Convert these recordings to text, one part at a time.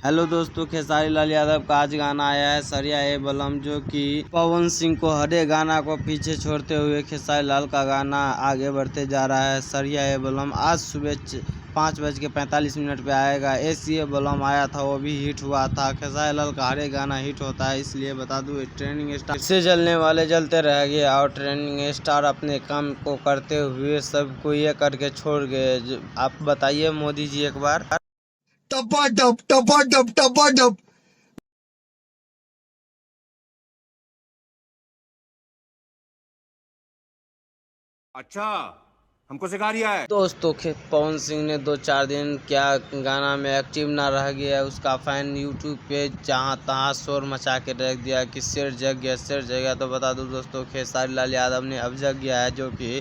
Hello दोस्तों, खेसारी लाल यादव का आज गाना आया है सरिया ए बलम, जो कि पवन सिंह को हरे गाना को पीछे छोड़ते हुए खेसारी लाल का गाना आगे बढ़ते जा रहा है। सरिया ए बलम आज सुबह 5:45 पे आएगा। ए बलम आया था, वो भी हिट हुआ था। खेसारी लाल का हरे गाना हिट होता है, इसलिए बता दूं ट्रेंडिंग स्टार से जलने वाले जलते रह गए और ट्रेंडिंग स्टार अपने काम को करते हुए सबको ये करके छोड़ गए। आप बताइए मोदी जी एक बार। टपाटप टपाटप टपाटप। अच्छा, हमको सिखा रिया है। दोस्तों पवन सिंह ने 2-4 दिन क्या गाना में एक्टिव ना रह गया, उसका फैन यूट्यूब पे जहाँ तहाँ शोर मचा के रख दिया कि सिर जग गया सिर जग गया। तो बता दूं दोस्तों, खेसारी लाल यादव ने अब जग गया है, जो कि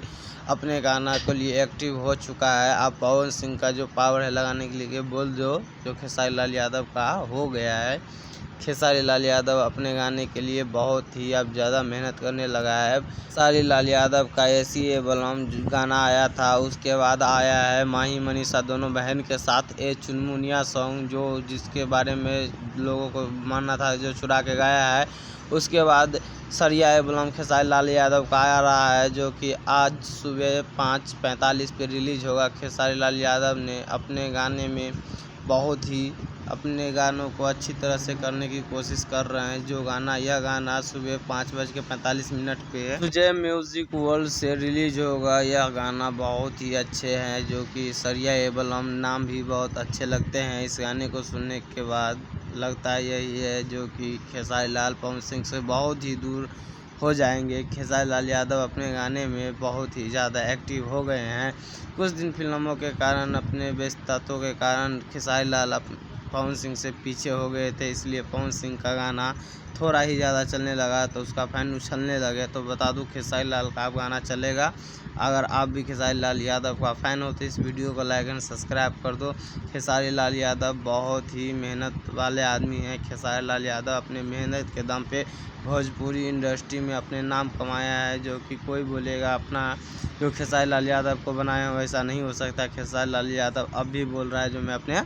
अपने गाना के लिए एक्टिव हो चुका है। आप पवन सिंह का जो पावर है लगाने के लिए बोल दो, जो खेसारी लाल यादव का हो गया है। खेसारी लाल यादव अपने गाने के लिए बहुत ही अब ज़्यादा मेहनत करने लगा है। खेसारी लाल यादव का ए बलम गाना आया था, उसके बाद आया है माही मनीषा दोनों बहन के साथ ए चुनमुनिया सॉन्ग, जो जिसके बारे में लोगों को मानना था जो चुरा के गाया है। उसके बाद सरिया ए बलम खेसारी लाल यादव का आ रहा है, जो कि आज सुबह 5:45 पे रिलीज होगा। खेसारी लाल यादव ने अपने गाने में बहुत ही अपने गानों को अच्छी तरह से करने की कोशिश कर रहे हैं। यह गाना सुबह 5:45 पे सुजय म्यूजिक वर्ल्ड से रिलीज होगा। यह गाना बहुत ही अच्छे हैं, जो कि सरिया ए बलम नाम भी बहुत अच्छे लगते हैं। इस गाने को सुनने के बाद लगता है यही है, जो कि खेसारी लाल पवन सिंह से बहुत ही दूर हो जाएंगे। खेसारी लाल यादव अपने गाने में बहुत ही ज़्यादा एक्टिव हो गए हैं। कुछ दिन फिल्मों के कारण, अपने व्यस्तताओं के कारण खेसारी लाल पवन सिंह से पीछे हो गए थे, इसलिए पवन सिंह का गाना थोड़ा ही ज़्यादा चलने लगा तो उसका फैन उछलने लगे। तो बता दूं खेसारी लाल का अब गाना चलेगा। अगर आप भी खेसारी लाल यादव का फ़ैन हो तो इस वीडियो को लाइक एंड सब्सक्राइब कर दो। खेसारी लाल यादव बहुत ही मेहनत वाले आदमी हैं। खेसारी लाल यादव अपने मेहनत के दम पे भोजपुरी इंडस्ट्री में अपने नाम कमाया है, जो कि कोई बोलेगा अपना जो खेसारी लाल यादव को बनाया वैसा नहीं हो सकता। खेसारी लाल यादव अब भी बोल रहा है जो मैं अपने